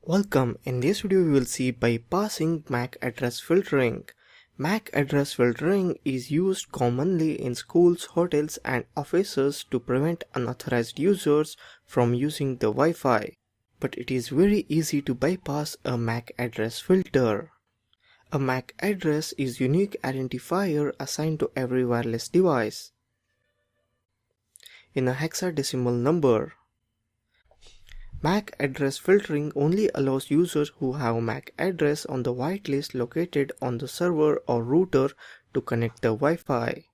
Welcome. In this video we will see bypassing MAC address filtering. MAC address filtering is used commonly in schools, hotels and offices to prevent unauthorized users from using the Wi-Fi. But it is very easy to bypass a MAC address filter. A MAC address is a unique identifier assigned to every wireless device in a hexadecimal number. MAC address filtering only allows users who have MAC address on the whitelist located on the server or router to connect the Wi-Fi.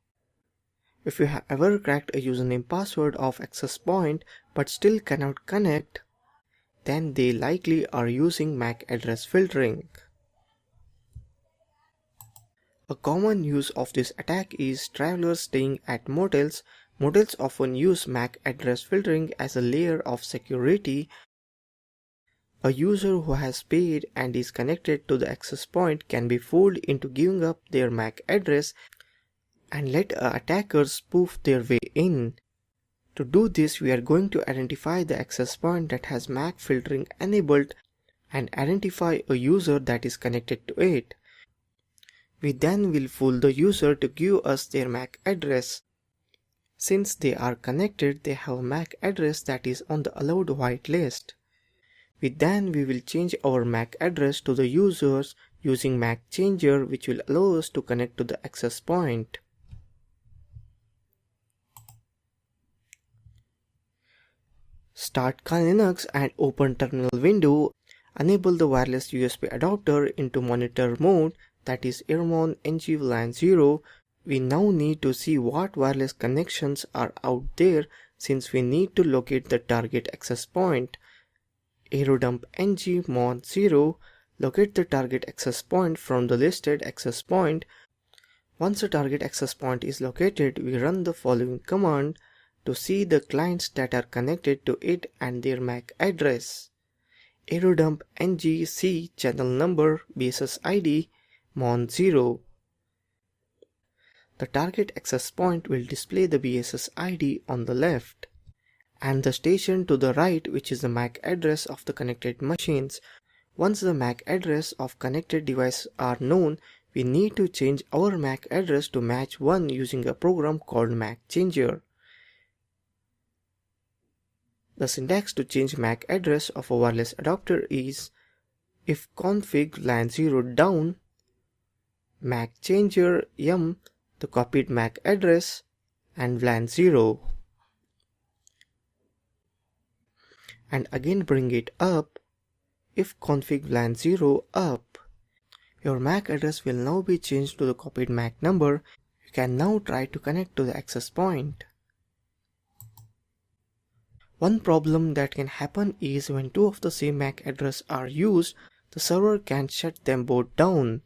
If you have ever cracked a username password of access point but still cannot connect, then they likely are using MAC address filtering. A common use of this attack is travelers staying at motels. Motels often use MAC address filtering as a layer of security. A user who has paid and is connected to the access point can be fooled into giving up their MAC address and let an attacker spoof their way in. To do this, we are going to identify the access point that has MAC filtering enabled and identify a user that is connected to it. We then will fool the user to give us their MAC address. Since they are connected, they have a MAC address that is on the allowed whitelist. We will change our MAC address to the users using MAC changer, which will allow us to connect to the access point. Start Kali Linux and open terminal window. Enable the wireless USB adapter into monitor mode, that is Airmon NG VLAN 0. We now need to see what wireless connections are out there since we need to locate the target access point. Aerodump NG Mon 0. Locate the target access point from the listed access point. Once the target access point is located, we run the following command to see the clients that are connected to it and their MAC address. Aerodump NG C channel number BSS ID Mon 0. The target access point will display the BSS ID on the left and the station to the right, which is the MAC address of the connected machines. Once the MAC address of connected devices are known, we need to change our MAC address to match one using a program called MAC changer. The syntax to change MAC address of a wireless adapter is if config LAN 0 down MAC changer yum the copied MAC address and LAN 0, and again bring it up if config LAN 0 up. Your MAC address will now be changed to the copied MAC number. You can now try to connect to the access point. One problem that can happen is when two of the same MAC address are used, the server can shut them both down.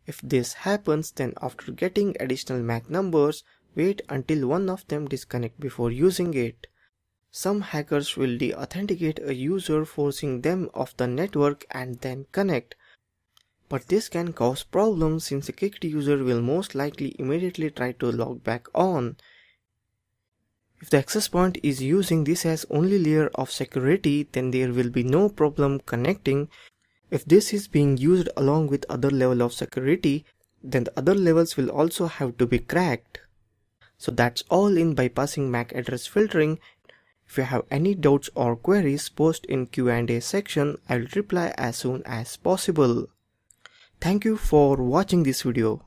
If this happens, then after getting additional MAC numbers, wait until one of them disconnect before using it. Some hackers will deauthenticate a user, forcing them off the network and then connect. But this can cause problems since a kicked user will most likely immediately try to log back on. If the access point is using this as only layer of security, then there will be no problem connecting. If this is being used along with other level of security, then the other levels will also have to be cracked. So that's all in bypassing MAC address filtering. If you have any doubts or queries, post in Q&A section. I will reply as soon as possible. Thank you for watching this video.